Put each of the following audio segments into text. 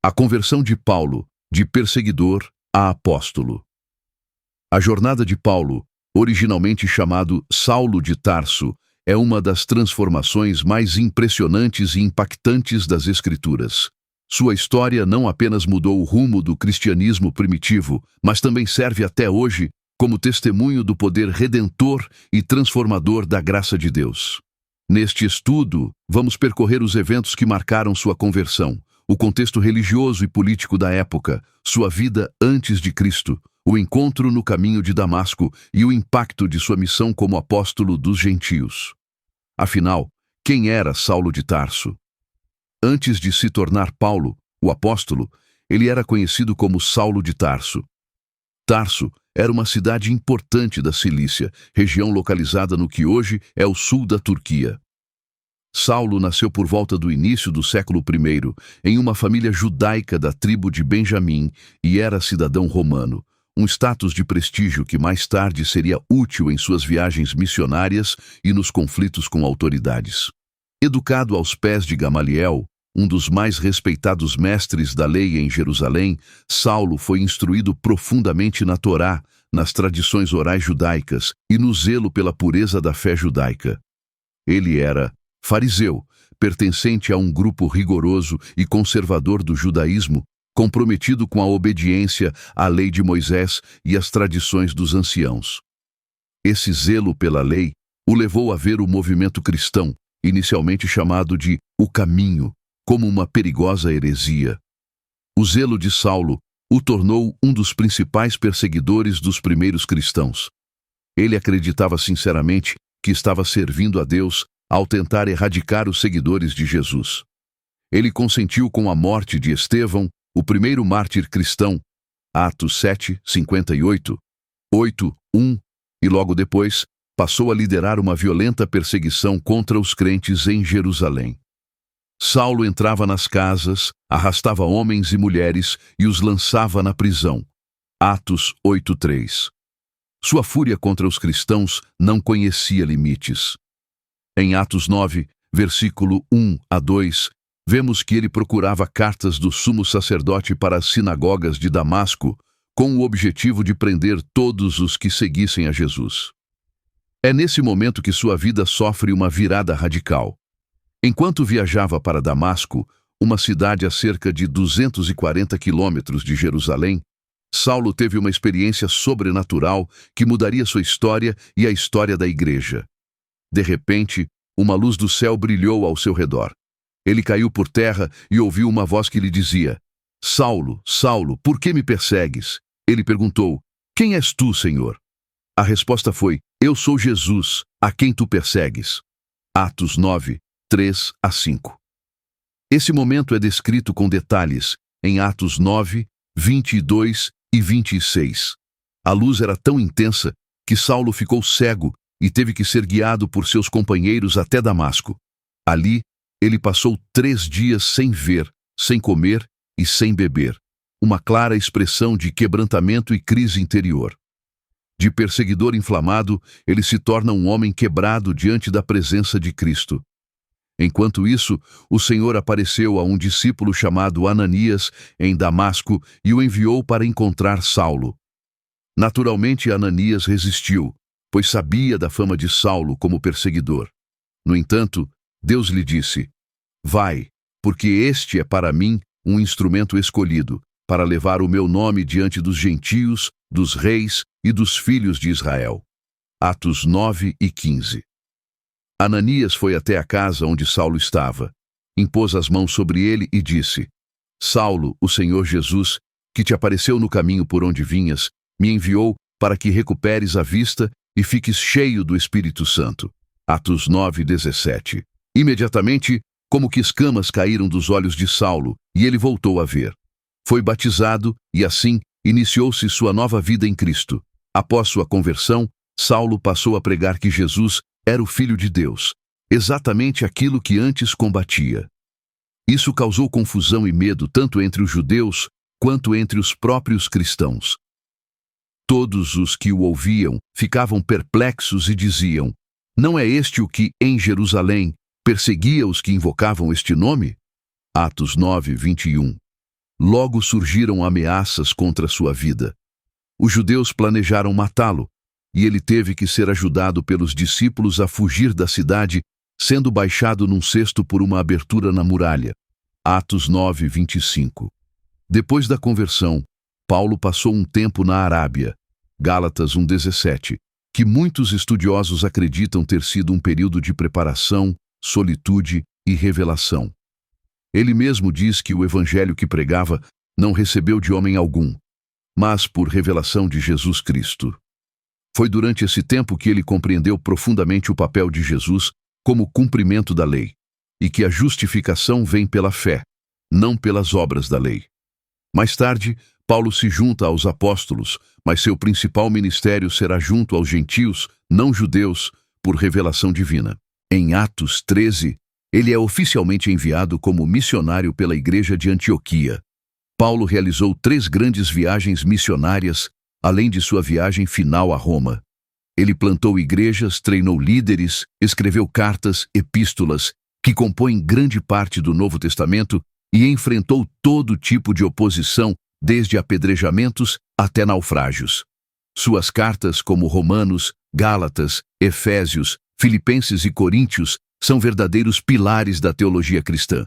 A conversão de Paulo, de perseguidor a apóstolo. A jornada de Paulo, originalmente chamado Saulo de Tarso, é uma das transformações mais impressionantes e impactantes das Escrituras. Sua história não apenas mudou o rumo do cristianismo primitivo, mas também serve até hoje como testemunho do poder redentor e transformador da graça de Deus. Neste estudo, vamos percorrer os eventos que marcaram sua conversão, o contexto religioso e político da época, sua vida antes de Cristo, o encontro no caminho de Damasco e o impacto de sua missão como apóstolo dos gentios. Afinal, quem era Saulo de Tarso? Antes de se tornar Paulo, o apóstolo, ele era conhecido como Saulo de Tarso. Tarso era uma cidade importante da Cilícia, região localizada no que hoje é o sul da Turquia. Saulo nasceu por volta do início do século I, em uma família judaica da tribo de Benjamim e era cidadão romano, um status de prestígio que mais tarde seria útil em suas viagens missionárias e nos conflitos com autoridades. Educado aos pés de Gamaliel, um dos mais respeitados mestres da lei em Jerusalém, Saulo foi instruído profundamente na Torá, nas tradições orais judaicas e no zelo pela pureza da fé judaica. Ele era fariseu, pertencente a um grupo rigoroso e conservador do judaísmo, comprometido com a obediência à lei de Moisés e às tradições dos anciãos. Esse zelo pela lei o levou a ver o movimento cristão, inicialmente chamado de o Caminho, como uma perigosa heresia. O zelo de Saulo o tornou um dos principais perseguidores dos primeiros cristãos. Ele acreditava sinceramente que estava servindo a Deus ao tentar erradicar os seguidores de Jesus. Ele consentiu com a morte de Estevão, o primeiro mártir cristão, Atos 7, 58, 8, 1, e logo depois passou a liderar uma violenta perseguição contra os crentes em Jerusalém. Saulo entrava nas casas, arrastava homens e mulheres e os lançava na prisão. Atos 8:3. Sua fúria contra os cristãos não conhecia limites. Em Atos 9, versículo 1 a 2, vemos que ele procurava cartas do sumo sacerdote para as sinagogas de Damasco, com o objetivo de prender todos os que seguissem a Jesus. É nesse momento que sua vida sofre uma virada radical. Enquanto viajava para Damasco, uma cidade a cerca de 240 quilômetros de Jerusalém, Saulo teve uma experiência sobrenatural que mudaria sua história e a história da igreja. De repente, uma luz do céu brilhou ao seu redor. Ele caiu por terra e ouviu uma voz que lhe dizia: Saulo, Saulo, por que me persegues? Ele perguntou: Quem és tu, Senhor? A resposta foi: Eu sou Jesus, a quem tu persegues. Atos 9, 3 a 5. Esse momento é descrito com detalhes em Atos 9, 22 e 26. A luz era tão intensa que Saulo ficou cego e teve que ser guiado por seus companheiros até Damasco. Ali, ele passou 3 dias sem ver, sem comer e sem beber, uma clara expressão de quebrantamento e crise interior. De perseguidor inflamado, ele se torna um homem quebrado diante da presença de Cristo. Enquanto isso, o Senhor apareceu a um discípulo chamado Ananias em Damasco e o enviou para encontrar Saulo. Naturalmente, Ananias resistiu, pois sabia da fama de Saulo como perseguidor. No entanto, Deus lhe disse: Vai, porque este é para mim um instrumento escolhido, para levar o meu nome diante dos gentios, dos reis e dos filhos de Israel. Atos 9 e 15. Ananias foi até a casa onde Saulo estava, impôs as mãos sobre ele e disse: Saulo, o Senhor Jesus, que te apareceu no caminho por onde vinhas, me enviou para que recuperes a vista e fiques cheio do Espírito Santo. Atos 9, 17. Imediatamente, como que escamas caíram dos olhos de Saulo, e ele voltou a ver. Foi batizado e assim iniciou-se sua nova vida em Cristo. Após sua conversão, Saulo passou a pregar que Jesus era o Filho de Deus, exatamente aquilo que antes combatia. Isso causou confusão e medo tanto entre os judeus quanto entre os próprios cristãos. Todos os que o ouviam ficavam perplexos e diziam: Não é este o que, em Jerusalém, perseguia os que invocavam este nome? Atos 9, 21. logo surgiram ameaças contra sua vida. Os judeus planejaram matá-lo, e ele teve que ser ajudado pelos discípulos a fugir da cidade, sendo baixado num cesto por uma abertura na muralha. Atos 9, 25. Depois da conversão, Paulo passou um tempo na Arábia, Gálatas 1,17, que muitos estudiosos acreditam ter sido um período de preparação, solitude e revelação. Ele mesmo diz que o evangelho que pregava não recebeu de homem algum, mas por revelação de Jesus Cristo. Foi durante esse tempo que ele compreendeu profundamente o papel de Jesus como cumprimento da lei, e que a justificação vem pela fé, não pelas obras da lei. Mais tarde, Paulo se junta aos apóstolos, mas seu principal ministério será junto aos gentios, não judeus, por revelação divina. Em Atos 13, ele é oficialmente enviado como missionário pela igreja de Antioquia. Paulo realizou 3 grandes viagens missionárias, além de sua viagem final a Roma. Ele plantou igrejas, treinou líderes, escreveu cartas, epístolas, que compõem grande parte do Novo Testamento, e enfrentou todo tipo de oposição, desde apedrejamentos até naufrágios. Suas cartas, como Romanos, Gálatas, Efésios, Filipenses e Coríntios, são verdadeiros pilares da teologia cristã.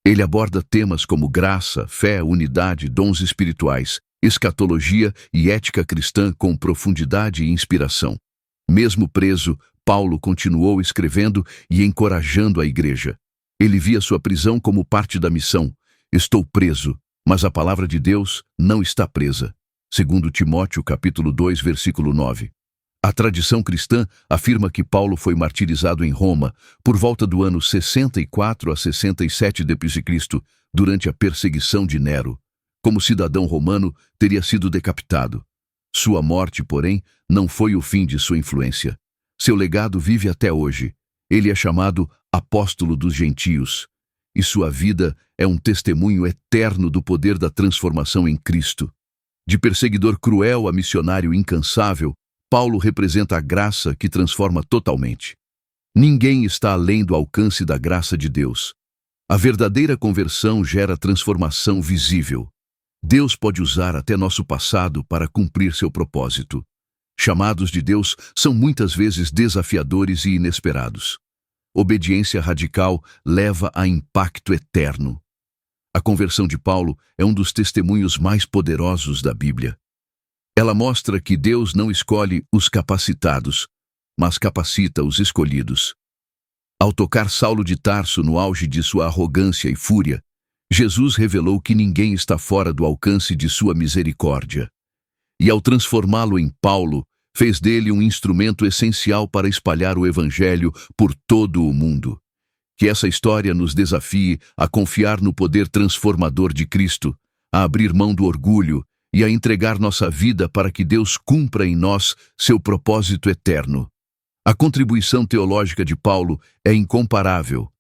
Ele aborda temas como graça, fé, unidade, dons espirituais, escatologia e ética cristã com profundidade e inspiração. Mesmo preso, Paulo continuou escrevendo e encorajando a igreja. Ele via sua prisão como parte da missão. Estou preso, mas a palavra de Deus não está presa. Segundo Timóteo capítulo 2, versículo 9. A tradição cristã afirma que Paulo foi martirizado em Roma por volta do ano 64 a 67 d.C., durante a perseguição de Nero. Como cidadão romano, teria sido decapitado. Sua morte, porém, não foi o fim de sua influência. Seu legado vive até hoje. Ele é chamado apóstolo dos gentios, e sua vida é um testemunho eterno do poder da transformação em Cristo. De perseguidor cruel a missionário incansável, Paulo representa a graça que transforma totalmente. Ninguém está além do alcance da graça de Deus. A verdadeira conversão gera transformação visível. Deus pode usar até nosso passado para cumprir seu propósito. Chamados de Deus são muitas vezes desafiadores e inesperados. Obediência radical leva a impacto eterno. A conversão de Paulo é um dos testemunhos mais poderosos da Bíblia. Ela mostra que Deus não escolhe os capacitados, mas capacita os escolhidos. Ao tocar Saulo de Tarso no auge de sua arrogância e fúria, Jesus revelou que ninguém está fora do alcance de sua misericórdia. E ao transformá-lo em Paulo, fez dele um instrumento essencial para espalhar o Evangelho por todo o mundo. Que essa história nos desafie a confiar no poder transformador de Cristo, a abrir mão do orgulho e a entregar nossa vida para que Deus cumpra em nós seu propósito eterno. A contribuição teológica de Paulo é incomparável.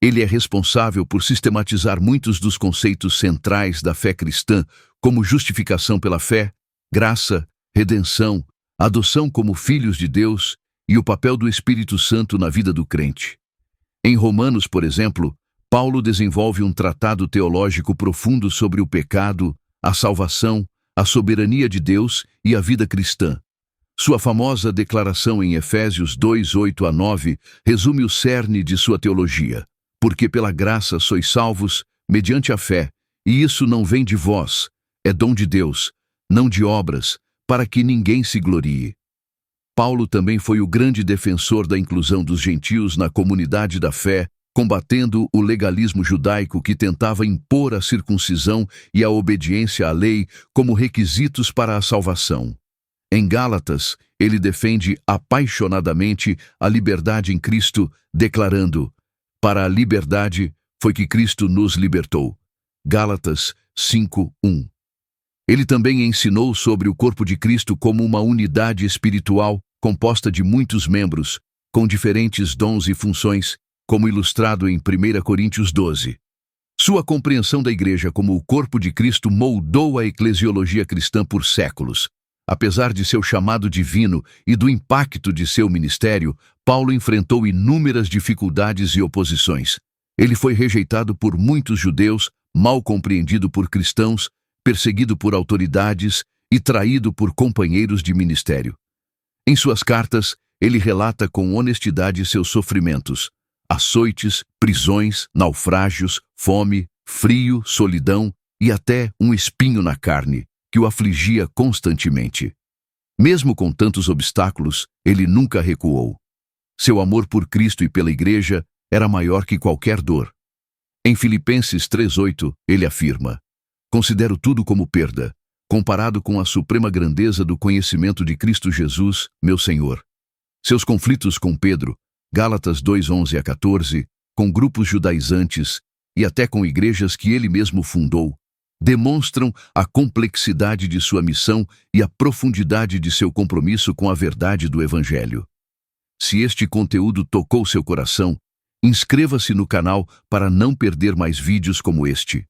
Ele é responsável por sistematizar muitos dos conceitos centrais da fé cristã, como justificação pela fé, graça, redenção, adoção como filhos de Deus e o papel do Espírito Santo na vida do crente. Em Romanos, por exemplo, Paulo desenvolve um tratado teológico profundo sobre o pecado, a salvação, a soberania de Deus e a vida cristã. Sua famosa declaração em Efésios 2, 8 a 9 resume o cerne de sua teologia. Porque pela graça sois salvos, mediante a fé, e isso não vem de vós, é dom de Deus, não de obras, para que ninguém se glorie. Paulo também foi o grande defensor da inclusão dos gentios na comunidade da fé, combatendo o legalismo judaico que tentava impor a circuncisão e a obediência à lei como requisitos para a salvação. Em Gálatas, ele defende apaixonadamente a liberdade em Cristo, declarando: para a liberdade foi que Cristo nos libertou. Gálatas 5:1. Ele também ensinou sobre o corpo de Cristo como uma unidade espiritual composta de muitos membros, com diferentes dons e funções, como ilustrado em 1 Coríntios 12. Sua compreensão da igreja como o corpo de Cristo moldou a eclesiologia cristã por séculos. Apesar de seu chamado divino e do impacto de seu ministério, Paulo enfrentou inúmeras dificuldades e oposições. Ele foi rejeitado por muitos judeus, mal compreendido por cristãos, perseguido por autoridades e traído por companheiros de ministério. Em suas cartas, ele relata com honestidade seus sofrimentos: açoites, prisões, naufrágios, fome, frio, solidão e até um espinho na carne, que o afligia constantemente. Mesmo com tantos obstáculos, ele nunca recuou. Seu amor por Cristo e pela Igreja era maior que qualquer dor. Em Filipenses 3:8, ele afirma: "Considero tudo como perda, comparado com a suprema grandeza do conhecimento de Cristo Jesus, meu Senhor." Seus conflitos com Pedro, Gálatas 2:11-14, com grupos judaizantes e até com igrejas que ele mesmo fundou, demonstram a complexidade de sua missão e a profundidade de seu compromisso com a verdade do Evangelho. Se este conteúdo tocou seu coração, inscreva-se no canal para não perder mais vídeos como este.